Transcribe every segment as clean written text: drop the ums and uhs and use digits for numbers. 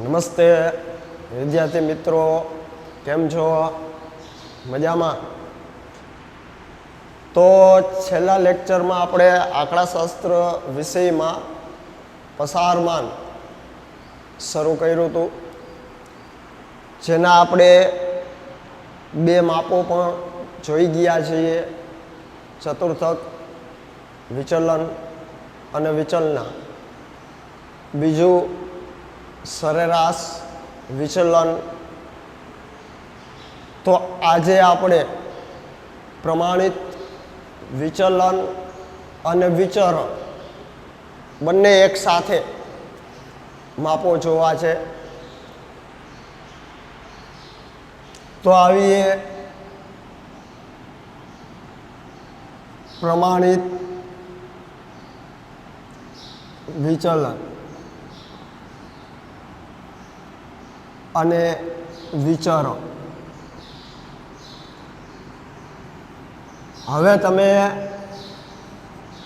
નમસ્તે વિદ્યાર્થી મિત્રો, કેમ છો? મજામાં? તો છેલ્લા લેક્ચરમાં આપણે આંકડાશાસ્ત્ર વિષયમાં પસારમાન શરૂ કર્યું હતું, જેના આપણે બે માપો પણ જોઈ ગયા છીએ: ચતુર્થક વિચલન અને વિચલના. બીજું સરેરાશ વિચલન. તો આજે આપણે પ્રમાણિત વિચલન અને વિચરણ બંને એક સાથે માપો જોવા છે. તો આવીએ પ્રમાણિત વિચલન અને વિચરણ. હવે તમે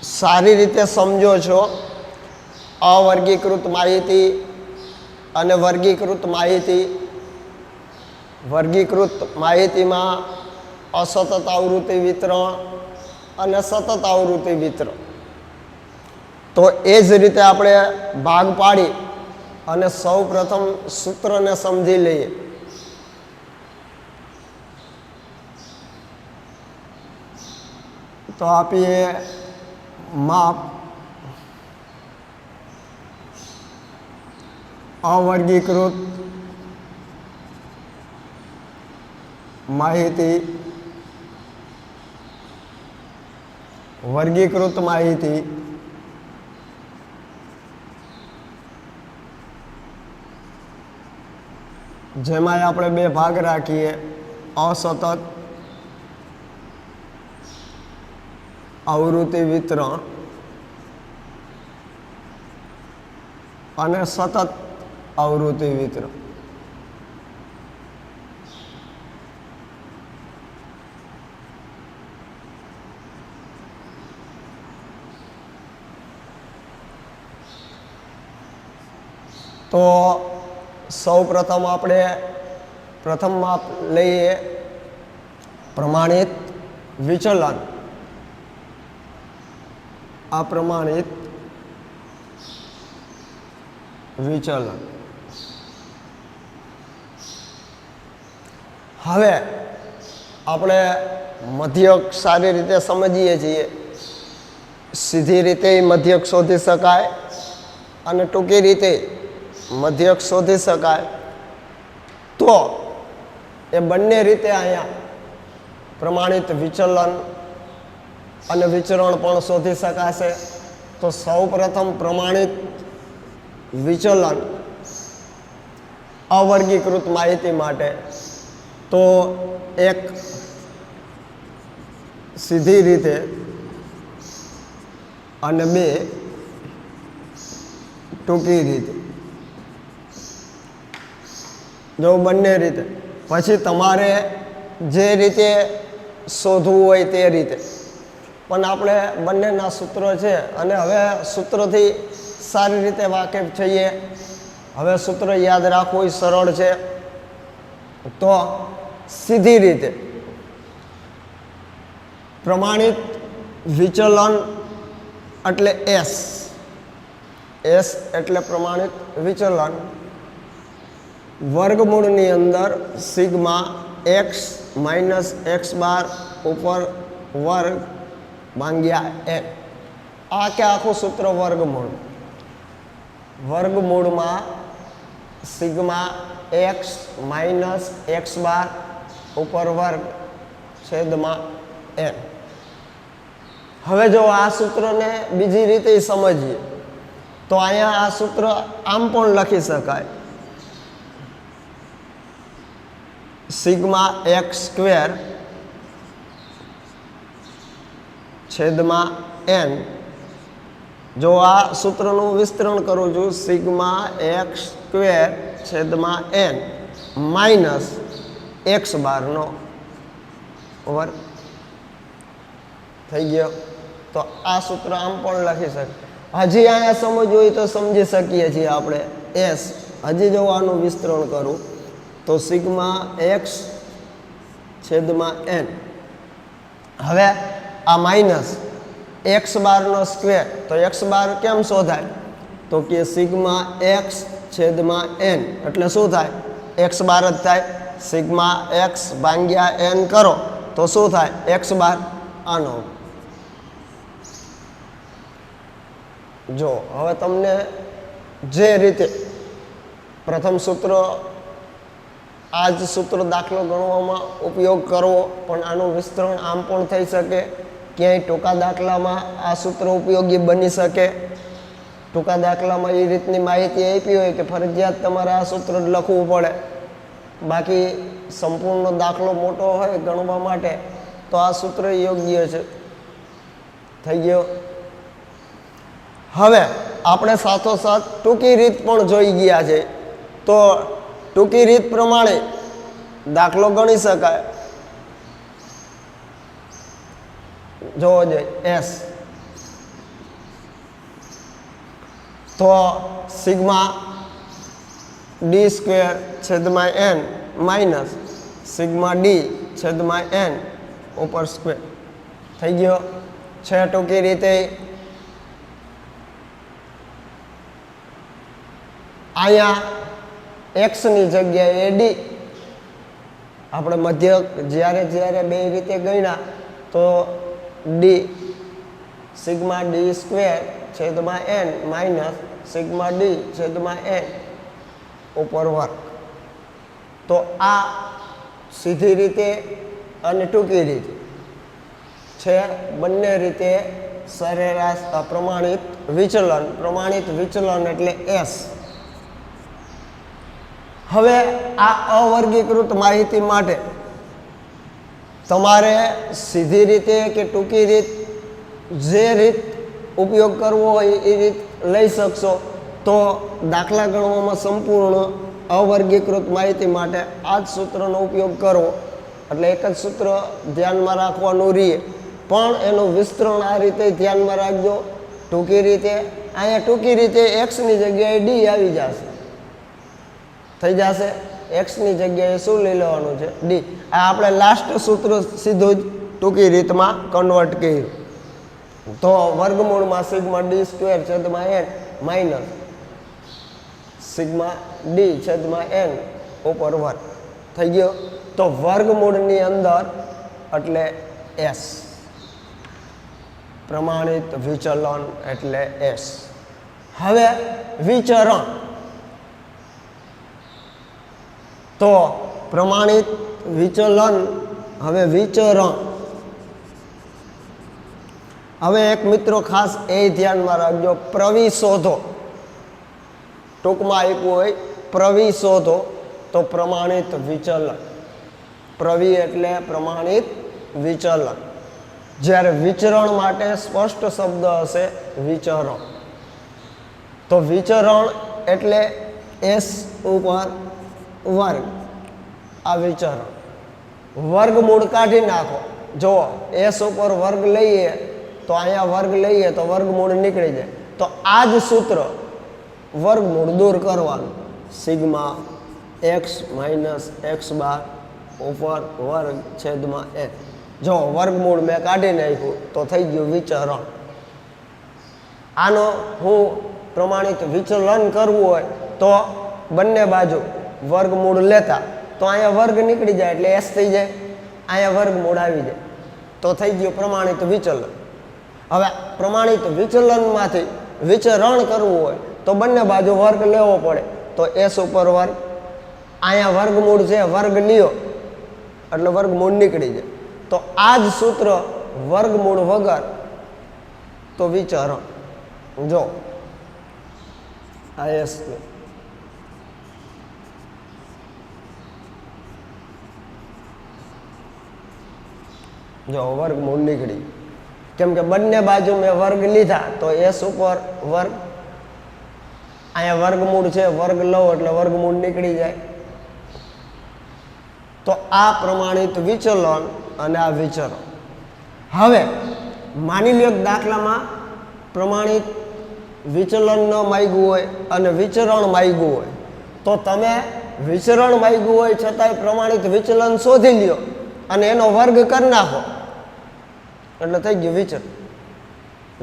સારી રીતે સમજો છો અવર્ગીકૃત માહિતી અને વર્ગીકૃત માહિતી. વર્ગીકૃત માહિતીમાં અસતત આવૃત્તિ વિતરણ અને સતત આવૃત્તિ વિતરણ. તો એ જ રીતે આપણે ભાગ પાડી અને સૌ પ્રથમ સૂત્રને સમજી લઈએ. તો આપીએ માપ અવર્ગીકૃત માહિતી, વર્ગીકૃત માહિતી, જેમાં આપણે બે ભાગ રાખીએ: અસતત આવૃત્તિ વિતરણ અને સતત આવૃત્તિ વિતરણ. તો સૌ પ્રથમ આપણે પ્રથમ માપ લઈએ પ્રમાણિત વિચલન. અપ્રમાણિત વિચલન. હવે આપણે મધ્યક સારી રીતે સમજીએ છીએ. સીધી રીતે મધ્યક શોધી શકાય અને ટૂંકી રીતે મધ્યક શોધી શકાય. તો એ બંને રીતે અહીંયા પ્રમાણિત વિચલન અને વિચરણ પણ શોધી શકાશે. તો સૌ પ્રથમ પ્રમાણિત વિચલન અવર્ગીકૃત માહિતી માટે, તો એક સીધી રીતે અને બે ટૂંકી રીતે. જો બંને રીતે, પછી તમારે જે રીતે શોધવું હોય તે રીતે. પણ આપણે બંનેના સૂત્રો છે અને હવે સૂત્રથી સારી રીતે વાકેફ થઈએ. હવે સૂત્ર યાદ રાખવું સરળ છે. તો સીધી રીતે પ્રમાણિત વિચલન એટલે એસ. એસ એટલે પ્રમાણિત વિચલન. વર્ગમૂળની અંદર sigma x minus x bar ઉપર વર્ગ ભાગ્યા એન. આ કે આખું સૂત્ર વર્ગમૂળ. વર્ગમૂળમાં sigma x minus x bar ઉપર વર્ગ છેદમાં એન. હવે જો આ સૂત્રને બીજી રીતે સમજીએ તો અહીંયા આ સૂત્ર આમ પણ લખી શકાય: સિગ્મા એક્સ સ્ક્વેર છેદમાં એન. જો આ સૂત્રનું વિસ્તરણ કરું છું, સિગ્મા એક્સ સ્ક્વેર છેદમાં એન માઇનસ એક્સ બારનો વર્ગ થઈ ગયો. તો આ સૂત્ર આમ પણ લખી શકાય. હજી અહીંયા સમજવું હોય તો સમજી શકીએ છીએ આપણે. એસ હજી જો આનું વિસ્તરણ કરું તો સિગ્મા એક્સ છેદમાં એન. હવે આ માઇનસ એક્સ બારનો સ્ક્વેર, તો એક્સ બાર કેમ શોધાય? તો કે સિગ્મા એક્સ છેદમાં એન એટલે શું થાય? એક્સ બાર જ થાય. સિગ્મા એક્સ ભાગ્યા એન કરો તો શું થાય? X bar. આનો જો હવે તમને જે રીતે પ્રથમ સૂત્ર આ જ સૂત્ર દાખલો ગણવામાં ઉપયોગ કરવો, પણ આનું વિસ્તરણ આમ પણ થઈ શકે. ક્યાંય ટૂંકા દાખલામાં આ સૂત્ર ઉપયોગી બની શકે. ટૂંકા દાખલામાં એ રીતની માહિતી આપી હોય કે ફરજિયાત તમારે આ સૂત્ર લખવું પડે. બાકી સંપૂર્ણ દાખલો મોટો હોય ગણવા માટે તો આ સૂત્ર યોગ્ય છે. થઈ ગયો. હવે આપણે સાથોસાથ ટૂંકી રીત પણ જોઈ ગયા છે, તો ટૂંકી રીત પ્રમાણે દાખલો ગણી શકાય. જોવો જોઈએ એસ, તો સિગ્મા ડી સ્ક્વેર છેદમાં એન માઇનસ સિગ્મા ડી છેદમાં એન ઉપર સ્ક્વેર. થઈ ગયો છે ટૂંકી રીતે. અહીંયા એક્સની જગ્યાએ ડી, આપણે મધ્ય જ્યારે બે રીતે ગણ્યા તો ડી સિગ્મા ડી સ્ક્વેર છેદમાં એન માઇનસ સિગ્મા ડી છેદમાં એન ઉપર વર્ગ. તો આ સીધી રીતે અને ટૂંકી રીતે છે, બંને રીતે સરેરાશ પ્રમાણિત વિચલન. પ્રમાણિત વિચલન એટલે એસ. હવે આ અવર્ગીકૃત માહિતી માટે તમારે સીધી રીતે કે ટૂંકી રીત, જે રીત ઉપયોગ કરવો હોય એ રીત લઈ શકશો. તો દાખલા ગણવામાં સંપૂર્ણ અવર્ગીકૃત માહિતી માટે આ જ સૂત્રનો ઉપયોગ કરવો. એટલે એક જ સૂત્ર ધ્યાનમાં રાખવાનું રહે, પણ એનું વિસ્તરણ આ રીતે ધ્યાનમાં રાખજો. ટૂંકી રીતે અહીંયા ટૂંકી રીતે એક્સની જગ્યાએ ડી આવી જશે, થઈ જશે. એક્સની જગ્યાએ શું લઈ લેવાનું છે? ડી. આ આપણે લાસ્ટ સૂત્ર સીધું જ ટૂંકી રીતમાં કન્વર્ટ કર્યું. તો વર્ગમૂળમાં સિગ્મા ડી સ્ક્વેર છેદમાં એન માઇનસ સિગ્મા ડી છેદમાં એન ઉપર વર્ગ. થઈ ગયો. તો વર્ગમૂળની અંદર એટલે એસ, પ્રમાણિત વિચલન એટલે એસ. હવે વિચરણ, તો પ્રમાણિત વિચલન. હવે વિચરણ, હવે એક મિત્રો ખાસ એ ધ્યાનમાં રાખજો, પ્રવિ શોધો. ટૂંકમાં આપ્યું હોય પ્રવિ શોધો તો પ્રમાણિત વિચલન. પ્રવિ એટલે પ્રમાણિત વિચલન. જ્યારે વિચરણ માટે સ્પષ્ટ શબ્દ હશે વિચરણ. તો વિચરણ એટલે એસ ઉપર વર્ગ. આ વિચરણ. વર્ગમૂળ કાઢી નાખો. જો એસ ઉપર વર્ગ લઈએ તો અહીંયા વર્ગ લઈએ તો વર્ગમૂળ નીકળી જાય. તો આ જ સૂત્ર વર્ગમૂળ દૂર કરવાનું. Sigma x minus x bar ઉપર વર્ગ છેદમાં એન. જો વર્ગમૂળ મેં કાઢી નાખ્યું તો થઈ ગયું વિચરણ. આનો હું પ્રમાણિત વિચલન કરવું હોય તો બંને બાજુ વર્ગમૂળ લેતા, તો અહીંયા વર્ગ નીકળી જાય એટલે એસ થઈ જાય. અહીંયા વર્ગમૂળ આવી જાય તો થઈ ગયું પ્રમાણિત વિચલન. હવે પ્રમાણિત વિચલનમાંથી વિચરણ કરવું હોય તો બંને બાજુ વર્ગ લેવો પડે. તો એસ ઉપર વર્ગ, અહીંયા વર્ગમૂળ છે, વર્ગ લ્યો એટલે વર્ગમૂળ નીકળી જાય. તો આ જ સૂત્ર વર્ગમૂળ વગર તો વિચરણ. જો આ એસ જો વર્ગમૂળ નીકળી, કેમ કે બંને બાજુ મેં વર્ગ લીધા તો એસ ઉપર વર્ગ, અહીંયા વર્ગમૂળ છે, વર્ગ લો એટલે વર્ગમૂળ નીકળી જાય. તો આ પ્રમાણિત વિચલન અને આ વિચરણ. હવે માની લ્યો દાખલામાં પ્રમાણિત વિચલન ન માગ્યું હોય અને વિચરણ માગ્યું હોય, તો તમે વિચરણ માંગ્યું હોય છતાંય પ્રમાણિત વિચલન શોધી લ્યો અને એનો વર્ગ કરી નાખો એટલે થઈ ગયું વિચરણ.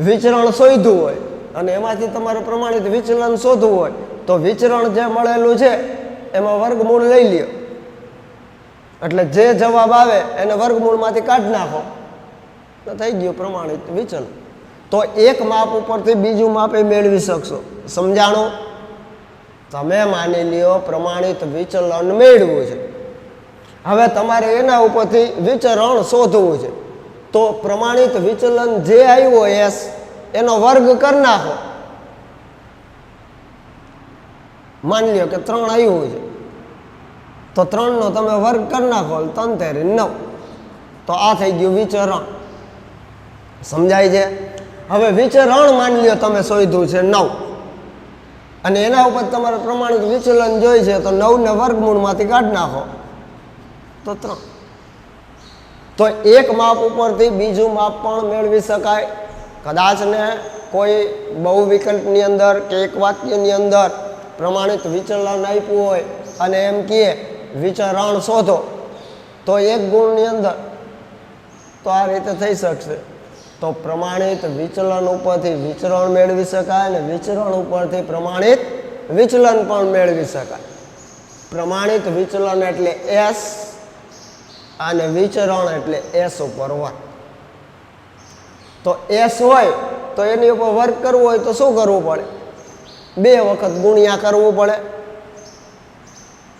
વિચરણ શોધ્યું હોય અને એમાંથી તમારે પ્રમાણિત વિચલન શોધવું હોય તો વિચરણ જે મળેલું છે એમાં વર્ગમૂળ લઈ લ્યો એટલે જે જવાબ આવે એને વર્ગમૂળમાંથી કાઢી નાખો તો થઈ ગયું પ્રમાણિત વિચલન. તો એક માપ ઉપરથી બીજું માપ એ મેળવી શકશો. સમજાણું? તમે માની લ્યો પ્રમાણિત વિચલન મેળવવું છે, હવે તમારે એના ઉપરથી વિચરણ શોધવું છે. તો પ્રમાણિત વિચલન જે આવ્યું એસ એનો વર્ગ કરી નાખો. માની લ્યો કે 3 આવ્યું છે તો 3નો તમે વર્ગ કરી નાખો 3 તેરી 9. તો આ થઈ ગયું વિચરણ. સમજાય છે? હવે વિચરણ માની લ્યો તમે શોધ્યું છે 9 અને એના ઉપર તમારે પ્રમાણિત વિચલન જોઈ છે તો 9 ને વર્ગમૂળમાંથી કાઢી નાખો તો 3. તો એક માપ ઉપરથી બીજું માપ પણ મેળવી શકાય. કદાચ ને કોઈ બહુ વિકલ્પની અંદર કે એક વાક્યની અંદર પ્રમાણિત વિચલન આપ્યું હોય અને એમ કહે વિચરણ શોધો તો એક ગુણની અંદર તો આ રીતે થઈ શકશે. તો પ્રમાણિત વિચલન ઉપરથી વિચરણ મેળવી શકાય અને વિચરણ ઉપરથી પ્રમાણિત વિચલન પણ મેળવી શકાય. પ્રમાણિત વિચલન એટલે એસ અને વિચરણ એટલે એસ ઉપર વર્ગ. તો એસ હોય તો એની ઉપર વર્ગ કરવું હોય તો શું કરવું પડે? 2 વખત ગુણ્યા કરવું પડે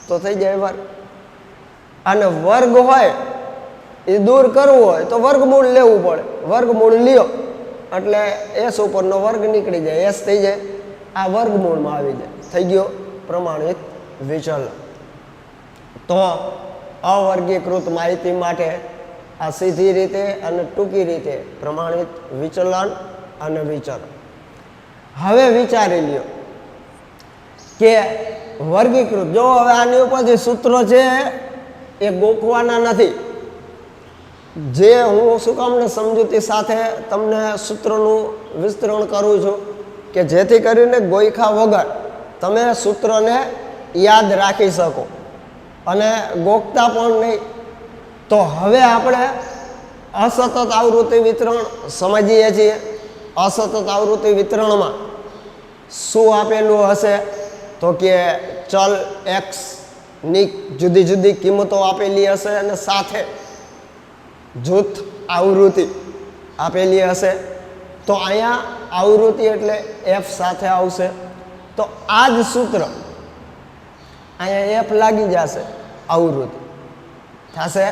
તો થઈ જાય વર્ગ. અને વર્ગ હોય એ દૂર કરવું હોય તો વર્ગમૂળ લેવું પડે. વર્ગમૂળ લ્યો એટલે એસ ઉપરનો વર્ગ નીકળી જાય, એસ થઈ જાય, આ વર્ગમૂળમાં આવી જાય, થઈ ગયો પ્રમાણિત વિચલન. તો અવર્ગીકૃત માહિતી માટે આ સીધી રીતે અને ટૂંકી રીતે પ્રમાણિત વિચલન અને વિચરણ. હવે વિચારી લ્યો કે વર્ગીકૃત, જો હવે આની ઉપર જે સૂત્રો છે એ ગોખવાના નથી. જે હું શું કામને સમજૂતી સાથે તમને સૂત્રનું વિસ્તરણ કરું છું કે જેથી કરીને ગોઈખા વગર તમે સૂત્રને યાદ રાખી શકો અને ગોખતા પણ નહીં. તો હવે આપણે અસતત આવૃત્તિ વિતરણ સમજીએ છીએ. અસતત આવૃત્તિ વિતરણમાં શું આપેલું હશે તો કે ચલ એક્સ ની જુદી જુદી કિંમતો આપેલી હશે અને સાથે જૂથ આવૃત્તિ આપેલી હશે. તો અહીંયા આવૃત્તિ એટલે એફ સાથે આવશે. તો આ જ સૂત્ર અહીંયા એફ લાગી જશે, આવૃત્તિ થશે.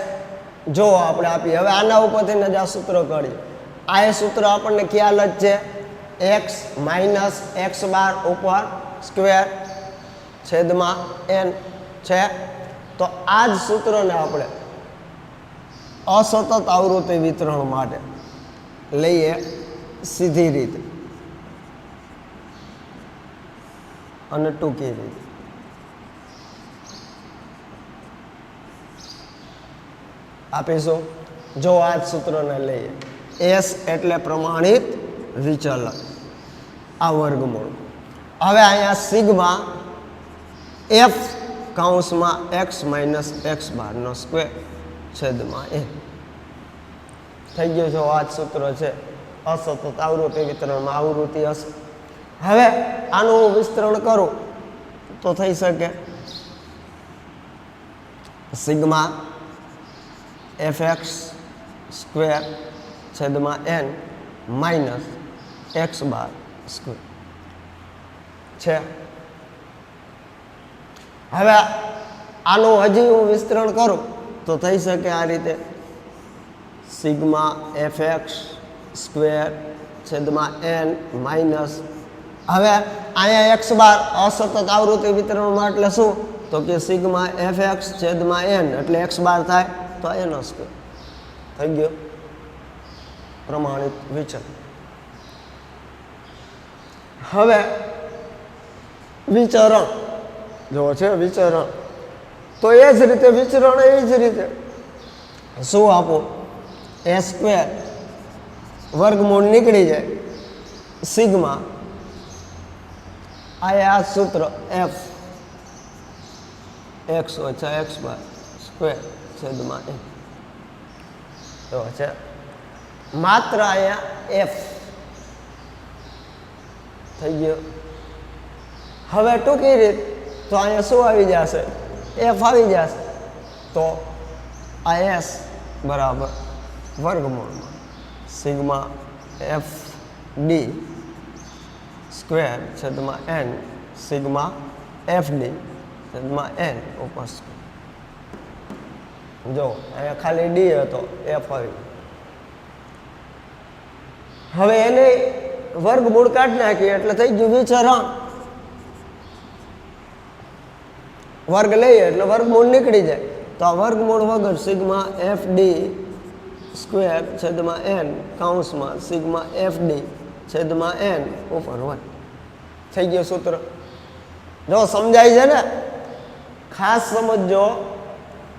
જો આપણે આપીએ હવે આના ઉપરથી જ આ સૂત્ર કરીએ. આ એ સૂત્ર આપણને ખ્યાલ જ છે, એક્સ માઇનસ એક્સ બાર ઉપર સ્ક્વેર છેદમાં એન છે. તો આ જ સૂત્રને આપણે અસતત આવૃત્તિ વિતરણ માટે લઈએ સીધી રીતે અને ટૂંકી રીતે. આપીશું. જો આ જ સૂત્રને લઈએ, એસ એટલે પ્રમાણિત વિચલન, આ વર્ગમૂળ. હવે અહીંયા સિગ્મા એફ કૌંસમાં એક્સ માઇનસ એક્સ બારનો સ્ક્વેર છેદમાં એ થઈ ગયો છે. આ જ સૂત્ર છે. અસતત આવૃત્તિ વિતરણમાં આવૃત્તિ હશે. હવે આનું હું વિસ્તરણ કરું તો થઈ શકે સિગ્મા એફ એક્સ સ્ક્વેર છેદમાં N minus x bar square છે. હવે આનું હજી હું વિસ્તરણ કરું તો થઈ શકે આ રીતે સિગ્મા એફ એક્સ સ્ક્વેર છેદમાં એન માઇનસ. હવે અહીંયા એક્સ બાર અસતત આવૃત્તિ વિતરણમાં એટલે શું તો કે સિગ્મા એફ એક્સ છેદમાં એન એટલે એક્સ બાર થાય તો એનો સ્ક્વેર થઈ ગયો પ્રમાણિત વિચલન. હવે વિચરણ જો છે વિચરણ તો એ જ રીતે વિચરણ એ જ રીતે શું આપો એ સ્ક્વેર વર્ગમૂળ નીકળી જાય સિગ્મા આ સૂત્ર એફ x ઓછા x બાર સ્ક્વેર છેદમાં a તો છે માત્ર અહીંયા f થઈ ગયો. હવે ટૂંકી રીત તો અહીંયા શું આવી જશે? f આવી જશે. તો આ s બરાબર વર્ગમૂળમાં સિગ્મા f d સ્ક્વેર છેદમાં n સિગ્મા f d છેદમાં n ઉપર સ્ક્વેર. જો અહીંયા ખાલી d હતો, f આવી. હવે એને વર્ગમૂળ કાઢી નાખીએ એટલે થઈ ગયું વિચરણ. વર્ગ લઈએ એટલે વર્ગમૂળ નીકળી જાય. તો આ વર્ગમૂળ વગર સિગ્મા એફ ડી સ્ક્વેર છેદમાં n કૌંસમાં સિગ્મા એફ ડી છેદમાં n ઉપર 1 થઈ ગયું સૂત્ર. જો સમજાય છે ને? ખાસ સમજો.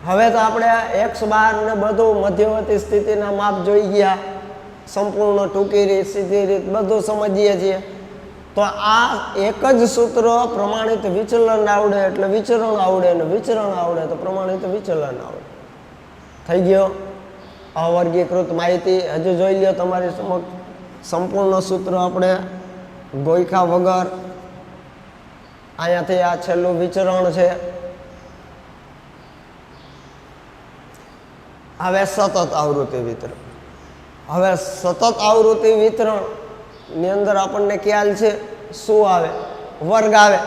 હવે તો આપણે x બાર ને બધું મધ્યવર્તી સ્થિતિના માપ જોઈ ગયા. સંપૂર્ણ ટૂંકી રીત, સીધી રીત બધું સમજીએ છીએ. તો આ એક જ સૂત્ર પ્રમાણિત વિચલન આવડે એટલે વિચરણ આવડે, ને વિચરણ આવડે તો પ્રમાણિત વિચલન આવડે. થઈ ગયો. અવર્ગીકૃત માહિતી હજુ જોઈ લ્યો તમારી સમક્ષ. સંપૂર્ણ સૂત્ર આપણે ગોઈખા વગર. અહીંયાથી આ છેલ્લું વિચરણ છે. હવે સતત આવૃત્તિ વિતરણ. હવે સતત આવૃત્તિ વિતરણ ની અંદર આપણને ખ્યાલ છે શું આવે? વર્ગ આવે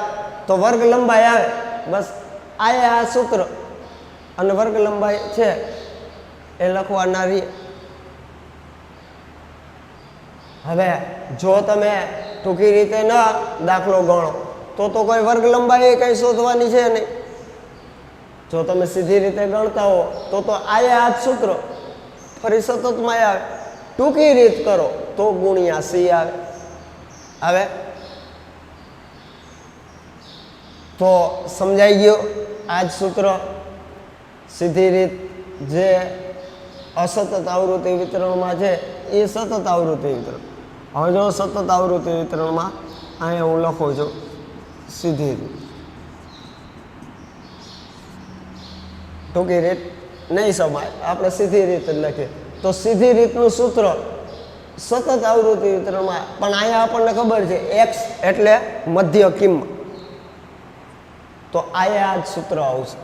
તો વર્ગ લંબાઈ આવે. બસ આ સૂત્ર અને વર્ગ લંબાઈ છે એ લખવાના રહીએ. હવે જો તમે ટૂંકી રીતે ન દાખલો ગણો તો કોઈ વર્ગ લંબાઈ કઈ શોધવાની છે નહીં. જો તમે સીધી રીતે ગણતા હો તો આ જ સૂત્ર ફરી સતતમાં આવે. ટૂંકી રીત કરો તો ગુણ્યા c આવે. હવે તો સમજાઈ ગયો આ જ સૂત્ર. સીધી રીત જે અસતત આવૃત્તિ વિતરણમાં છે એ સતત આવૃત્તિ વિતરણ. હવે જો સતત આવૃત્તિ વિતરણમાં અહીંયા હું લખું છું સીધી રીત. ટૂંકી રીત નહીં સમાય, આપણે સીધી રીત જ લખીએ. તો સીધી રીતનું સૂત્ર સતત આવૃત્તિ વિતરણમાં પણ અહીંયા આપણને ખબર છે x એટલે મધ્ય કિંમત. તો અહીંયા આ જ સૂત્ર આવશે.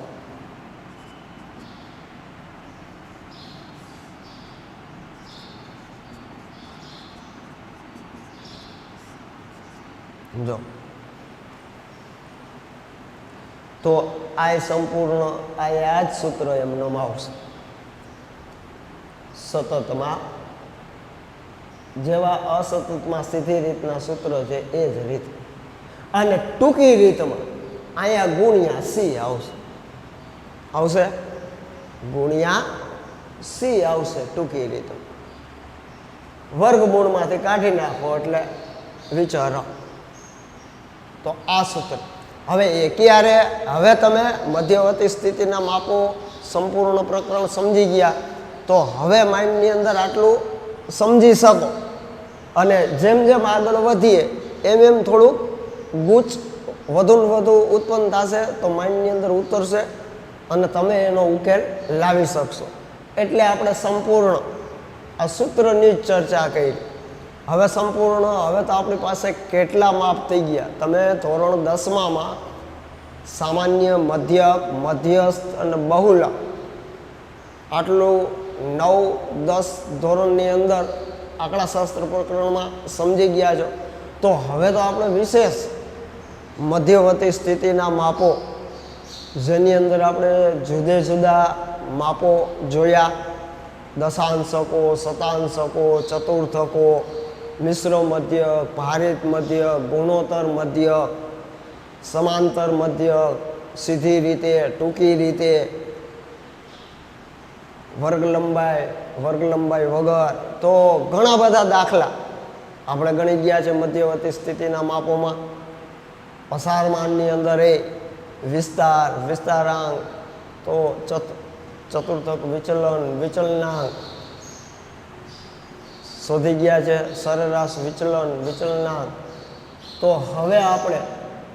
જો તો આ સંપૂર્ણ આ જ સૂત્ર એમનો આવશે. સતતમાં જેવા અસતતમાં સીધી રીતના સૂત્ર છે એ જ રીત. અને ટૂંકી રીતમાં અહીંયા ગુણ્યા c આવશે. આવશે ગુણ્યા c આવશે ટૂંકી રીતમાં. વર્ગમૂળમાંથી કાઢી નાખો એટલે વિચારો. તો આ સૂત્ર. હવે એ ક્યારે? હવે તમે મધ્યવર્તી સ્થિતિના માપો સંપૂર્ણ પ્રકરણ સમજી ગયા તો હવે માઇન્ડની અંદર આટલું સમજી શકો. અને જેમ જેમ આગળ વધીએ એમ થોડુંક ગૂંચ વધુ ને વધુ ઉત્પન્ન થશે તો માઇન્ડની અંદર ઉતરશે અને તમે એનો ઉકેલ લાવી શકશો. એટલે આપણે સંપૂર્ણ આ સૂત્રની જ ચર્ચા કરી. હવે સંપૂર્ણ. હવે તો આપણી પાસે કેટલા માપ થઈ ગયા. તમે ધોરણ 10માં સામાન્ય, મધ્યક, મધ્યસ્થ અને બહુલક આટલું 9, 10 ધોરણની અંદર આંકડાશાસ્ત્ર પ્રકરણમાં સમજી ગયા છો. તો હવે તો આપણે વિશેષ મધ્યવર્તી સ્થિતિના માપો જેની અંદર આપણે જુદે જુદા માપો જોયા. દશાંશકો, શતાંશકો, ચતુર્થકો, મિશ્ર મધ્ય, ભારિત મધ્ય, ગુણોત્તર મધ્ય, સમાંતર મધ્ય, સીધી રીતે, ટૂંકી રીતે, વર્ગ લંબાઈ વગર. તો ઘણા બધા દાખલા આપણે ગણી ગયા છે મધ્યવર્તી સ્થિતિના માપોમાં. પસારમાનની અંદર વિસ્તારાંક, તો ચતુર્થક વિચલનાંક શોધી ગયા છે. સરેરાશ વિચલનાંક. તો હવે આપણે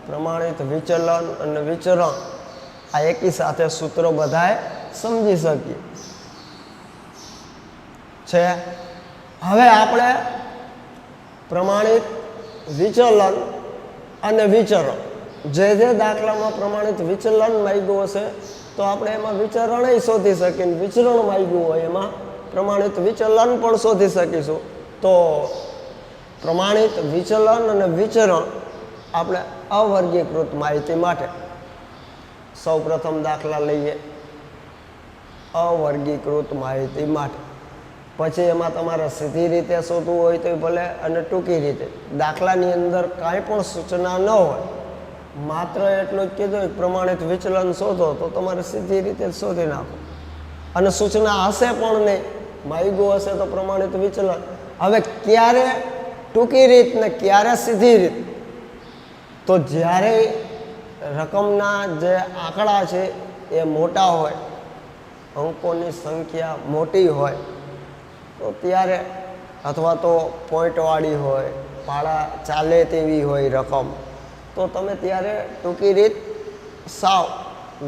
પ્રમાણિત વિચલન અને વિચરણ આ એકી સાથે સૂત્રો બધાએ સમજી શકીએ છે. હવે આપણે પ્રમાણિત વિચલન અને વિચરણ જે દાખલામાં પ્રમાણિત વિચલન માંગ્યું હશે તો આપણે એમાં વિચરણય શોધી શકીએ, વિચરણ માંગ્યું હોય એમાં પ્રમાણિત વિચલન પણ શોધી શકીશું. તો પ્રમાણિત વિચલન અને વિચરણ આપણે અવર્ગીકૃત માહિતી માટે સૌ પ્રથમ દાખલા લઈએ અવર્ગીકૃત માહિતી માટે. પછી એમાં તમારે સીધી રીતે શોધવું હોય તો ભલે અને ટૂંકી રીતે. દાખલાની અંદર કાંઈ પણ સૂચના ન હોય, માત્ર એટલું જ કીધું પ્રમાણિત વિચલન શોધો તો તમારે સીધી રીતે શોધી નાખો, અને સૂચના હશે પણ નહીં, માહિતી હશે તો પ્રમાણિત વિચલન. હવે ક્યારે ટૂંકી રીત ને ક્યારે સીધી રીત? તો જ્યારે રકમના જે આંકડા છે એ મોટા હોય, અંકોની સંખ્યા મોટી હોય તો ત્યારે, અથવા તો પોઈન્ટવાળી હોય, પાળા ચાલે તેવી હોય રકમ, તો તમે ત્યારે ટૂંકી રીત સાવ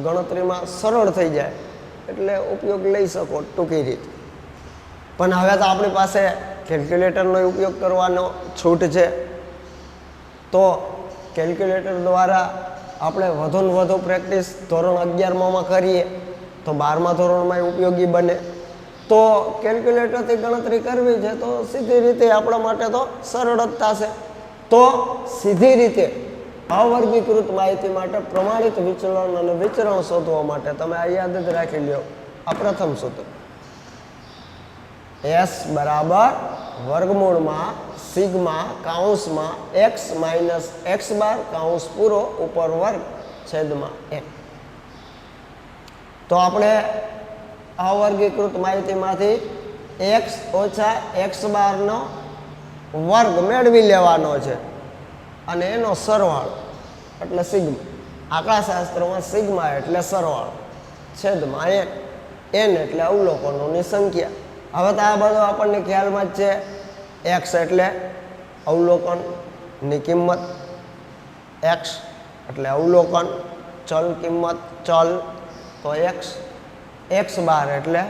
ગણતરીમાં સરળ થઈ જાય એટલે ઉપયોગ લઈ શકો ટૂંકી રીત. પણ હવે તો આપણી પાસે કેલ્ક્યુલેટરનો ઉપયોગ કરવાનો છૂટ છે, તો કેલ્ક્યુલેટર દ્વારા આપણે વધુને વધુ પ્રેક્ટિસ ધોરણ 11માં કરીએ તો 12મા ધોરણમાં ઉપયોગી બને. તો કેલ્ક્યુલેટરથી ગણતરી કરવી છે તો સીધી રીતે આપણા માટે તો સરળ જ થશે. તો સીધી રીતે અવર્ગીકૃત માહિતી માટે પ્રમાણિત વિચલન અને વિચરણ શોધવા માટે તમે આ યાદ જ રાખી લ્યો. આ પ્રથમ સૂત્ર S બરાબર વર્ગમૂળમાં સિગ્મા કૌંસમાં x માઇનસ x બાર કૌંસ પૂરો ઉપર વર્ગ છેદમાં n. તો આપણે અવર્ગીકૃત માહિતીમાંથી x ઓછા x બારનો વર્ગ મેળવી લેવાનો છે અને એનો સરવાળો એટલે સિગ્મા. આંકડાશાસ્ત્રમાં સિગ્મા એટલે સરવાળો છેદમાં n એટલે અવલોકનોની સંખ્યા. હવે તો આ બધું આપણને ખ્યાલમાં જ છે. x એટલે અવલોકનની કિંમત, x એટલે અવલોકન, ચલ કિંમત ચલ તો x બાર એટલે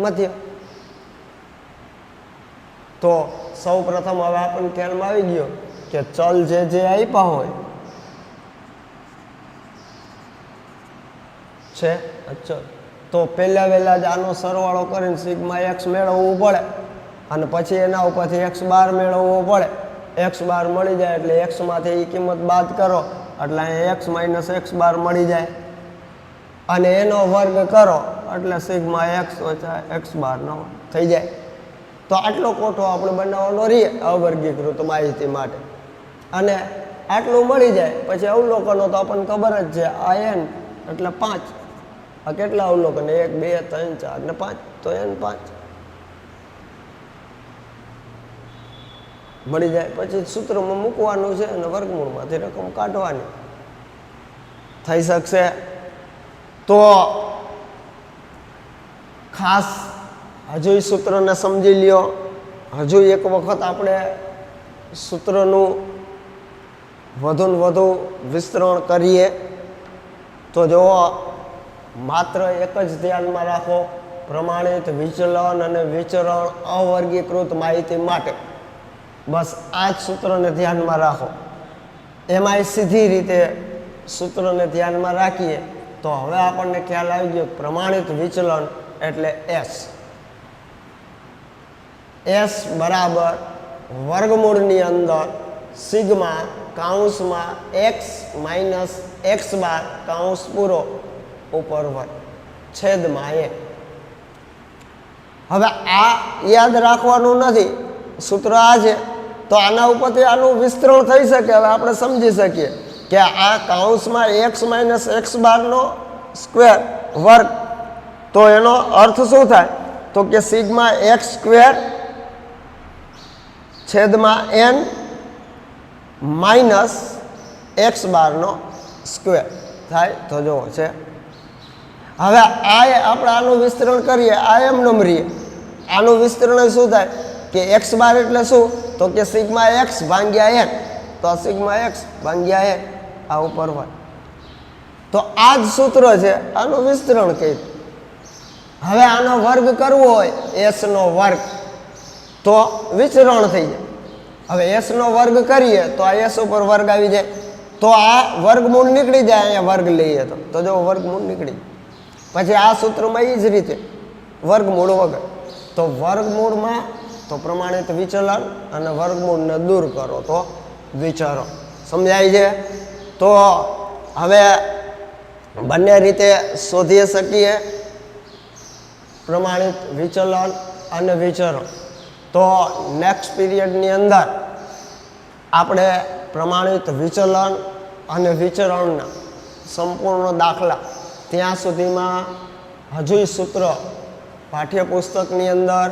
મધ્ય. તો સૌ પ્રથમ હવે આપણને ખ્યાલમાં આવી ગયો કે ચલ જે આપ્યા હોય છે ચલ, તો પહેલા વહેલા જ આનો સરવાળો કરીને સિગ્મા x મેળવવું પડે અને પછી એના ઉપરથી x બાર મેળવવો પડે. x બાર મળી જાય એટલે x માંથી એ કિંમત બાદ કરો એટલે અહીંયા x માઇનસ x બાર મળી જાય અને એનો વર્ગ કરો એટલે સિગ્મા x ઓછા x બારનો થઈ જાય. તો આટલો કોઠો આપણે બનાવવાનો રહીએ અવર્ગીકૃત માહિતી માટે. અને આટલું મળી જાય પછી અવલોકનો તો આપણને ખબર જ છે, આ n એટલે 5. આ કેટલા અવલોકન? 1 2 3 4 ને 5, તો n 5 મળી જાય. પછી સૂત્રમાં મૂકવાનું છે અને વર્ગમૂળમાંથી રકમ કાઢવાની થઈ શકશે. તો ખાસ હજુ એ સૂત્રને સમજી લ્યો. હજુ એક વખત આપણે સૂત્રનું વધુને વધુ વિસ્તરણ કરીએ તો જો માત્ર એક જ ધ્યાનમાં રાખો, પ્રમાણિત વિચલન અને વિચરણ અવર્ગીકૃત માહિતી માટે બસ આ જ સૂત્રને ધ્યાનમાં રાખો. એમાંય સીધી રીતે સૂત્રને ધ્યાનમાં રાખીએ તો હવે આપણને ખ્યાલ આવી ગયો પ્રમાણિત વિચલન એટલે S બરાબર વર્ગમૂળની અંદર સિગ્મા કૌંસમાં x માઇનસ x બાર કૌંસ પૂરો ઉપર વર્ગ છેદમાં n. હવે આ યાદ રાખવાનું નથી, સૂત્ર આ છે તો આના ઉપરથી આનું વિસ્તરણ થઈ શકે. હવે આપણે સમજી શકીએ કે આ કૌંસમાં x માઇનસ x બારનો સ્ક્વેર વર્ગ, તો એનો અર્થ શું થાય? તો કે સિગ્મા x સ્ક્વેર છેદમાં n માઇનસ x બારનો સ્ક્વેર થાય. તો જુઓ છે હવે આ આપણે આનું વિસ્તરણ કરીએ, આ એમ નંબરીએ આનું વિસ્તરણ શું થાય કે x બાર એટલે શું? તો કે સિગ્મા x ભાગ્યા n. તો સિગ્મા x ભાગ્યા n આ ઉપર હોય તો આ જ સૂત્ર છે, આનું વિસ્તરણ કર્યું. હવે આનો વર્ગ કરવો હોય એસનો વર્ગ તો વિચરણ થઈ જાય. હવે એસનો વર્ગ કરીએ તો આ એસ ઉપર વર્ગ આવી જાય, તો આ વર્ગમૂળ નીકળી જાય. અહીંયા વર્ગ લઈએ તો જો વર્ગમૂળ નીકળી જાય. પછી આ સૂત્રમાં એ જ રીતે વર્ગમૂળ વગર, તો વર્ગમૂળમાં તો પ્રમાણિત વિચલન અને વર્ગમૂળને દૂર કરો તો વિચરણ. સમજાય છે? તો હવે બંને રીતે શોધી શકીએ પ્રમાણિત વિચલન અને વિચરણ. તો નેક્સ્ટ પીરિયડની અંદર આપણે પ્રમાણિત વિચલન અને વિચરણના સંપૂર્ણ દાખલા, ત્યાં સુધીમાં હજુય સૂત્ર પાઠ્યપુસ્તકની અંદર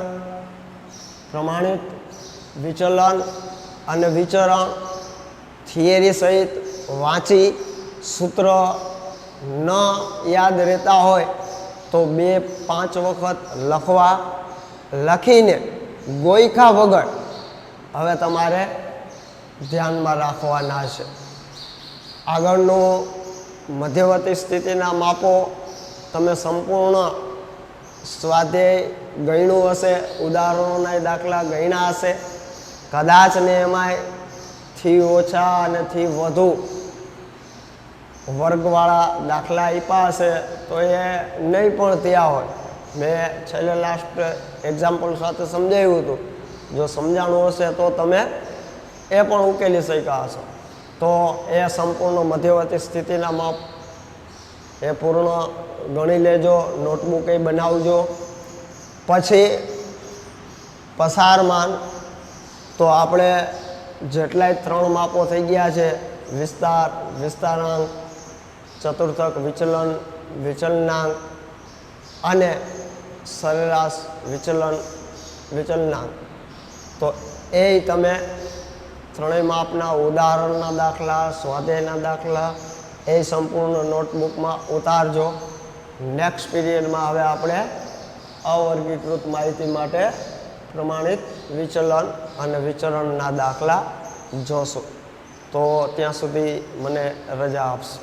પ્રમાણિત વિચલન અને વિચરણ થિયરી સહિત વાંચી, સૂત્ર ન યાદ રહેતા હોય તો 2-5 વખત લખવા, લખીને ગોઈખા વગર હવે તમારે ધ્યાનમાં રાખવાના છે. આગળનું મધ્યવર્તી સ્થિતિના માપો તમે સંપૂર્ણ સ્વાધ્યાય ગણ્યું હશે, ઉદાહરણોના દાખલા ગણ્યા હશે. કદાચ ને એમાંય થી ઓછા અને થી વધુ વર્ગવાળા દાખલા આપ્યા હશે તો એ નહીં પણ ત્યાં હોય. મેં છેલ્લે લાસ્ટ એક્ઝામ્પલ સાથે સમજાવ્યું હતું. જો સમજાણું હશે તો તમે એ પણ ઉકેલી શક્યા હશો. તો એ સંપૂર્ણ મધ્યવર્તી સ્થિતિના માપ એ પૂર્ણ ગણી લેજો, નોટબુક એ બનાવજો. પછી પસારમાન તો આપણે જેટલાય 3 માપો થઈ ગયા છે, વિસ્તાર, વિસ્તારાંક, ચતુર્થક વિચલન, વિચલનાંક અને સરેરાશ વિચલન, વિચલનાંક, તો એ તમે ત્રણેય માપના ઉદાહરણના દાખલા, સ્વાધ્યાયના દાખલા એ સંપૂર્ણ નોટબુકમાં ઉતારજો. નેક્સ્ટ પીરિયડમાં હવે આપણે અવર્ગીકૃત માહિતી માટે પ્રમાણિત વિચલન અને વિચરણના દાખલા જોશું. તો ત્યાં સુધી મને રજા આપશો.